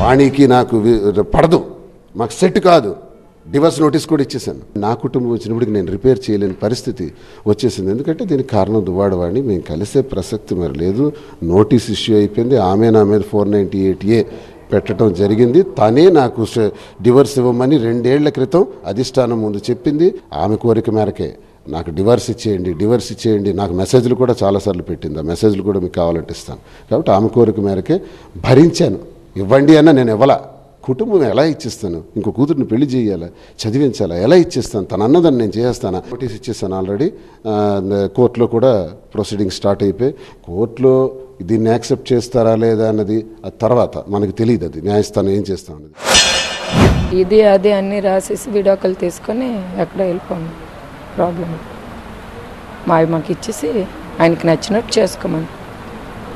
వాణికి నాకు పడదు, మాకు సెట్ కాదు, డివర్స్ నోటీస్ కూడా ఇచ్చేసాను. నా కుటుంబం వచ్చినప్పటికి నేను రిపేర్ చేయలేని పరిస్థితి వచ్చేసింది. ఎందుకంటే దీనికి కారణం దువ్వాడవాడిని, మేము కలిసే ప్రసక్తి మరి లేదు. నోటీస్ ఇష్యూ అయిపోయింది. ఆమె నా మీద 498A పెట్టడం జరిగింది. తనే నాకు డివర్స్ ఇవ్వమని 2 ఏళ్ల క్రితం అధిష్టానం ముందు చెప్పింది. ఆమె కోరిక మేరకే నాకు డివర్స్ ఇచ్చేయండి నాకు మెసేజ్లు కూడా చాలాసార్లు పెట్టింది. ఆ మెసేజ్లు కూడా మీకు కావాలంటే ఇస్తాను. కాబట్టి ఆమె కోరిక మేరకే భరించాను. ఇవ్వండి అన్న నేను ఇవ్వలా. కుటుంబం ఎలా ఇచ్చేస్తాను? ఇంకో కూతురిని పెళ్లి చేయాలా, చదివించాలా, ఎలా ఇచ్చేస్తాను? తను అన్నదాన్ని నేను చేస్తాను. నోటీస్ ఇచ్చేస్తాను ఆల్రెడీ. కోర్టులో కూడా ప్రొసీడింగ్ స్టార్ట్ అయిపోయి, కోర్టులో దీన్ని యాక్సెప్ట్ చేస్తారా లేదా అన్నది ఆ తర్వాత మనకు తెలియదు. అది న్యాయస్థానం ఏం చేస్తాం అన్నది. ఇది అది అన్నీ రాసేసి విడాకులు తీసుకొని ఎక్కడ వెళ్ళిపోము. ప్రాబ్లం మాకు ఇచ్చేసి ఆయనకి నచ్చినట్టు చేసుకోమని,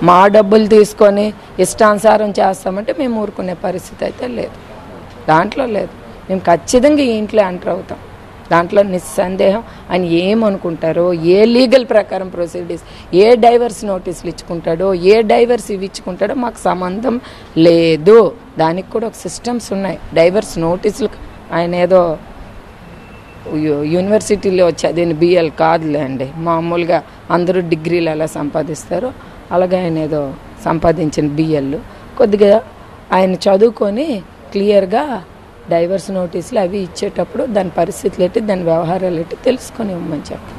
మా డబ్బులు తీసుకొని ఇష్టానుసారం చేస్తామంటే మేము ఊరుకునే పరిస్థితి అయితే లేదు. దాంట్లో లేదు. మేము ఖచ్చితంగా ఈ ఇంట్లో ఎంటర్ అవుతాం. దాంట్లో నిస్సందేహం. ఆయన ఏమనుకుంటారో, ఏ లీగల్ ప్రకారం ప్రొసీడింగ్స్, ఏ డైవర్స్ నోటీసులు ఇచ్చుకుంటాడో, ఏ డైవర్స్ ఇవి ఇచ్చుకుంటాడో మాకు సంబంధం లేదు. దానికి కూడా ఒక సిస్టమ్స్ ఉన్నాయి. డైవర్స్ నోటీసులు ఆయన ఏదో యూనివర్సిటీలో చదివిన BL కాదులే అండి. మామూలుగా అందరూ డిగ్రీలు ఎలా సంపాదిస్తారో అలాగే ఆయన ఏదో సంపాదించిన BL కొద్దిగా ఆయన చదువుకొని క్లియర్గా డైవర్స్ నోటీసులు అవి ఇచ్చేటప్పుడు దాని పరిస్థితులు ఏంటి, దాని వ్యవహారాలు ఏంటి తెలుసుకొని ఇవ్వమని చెప్పి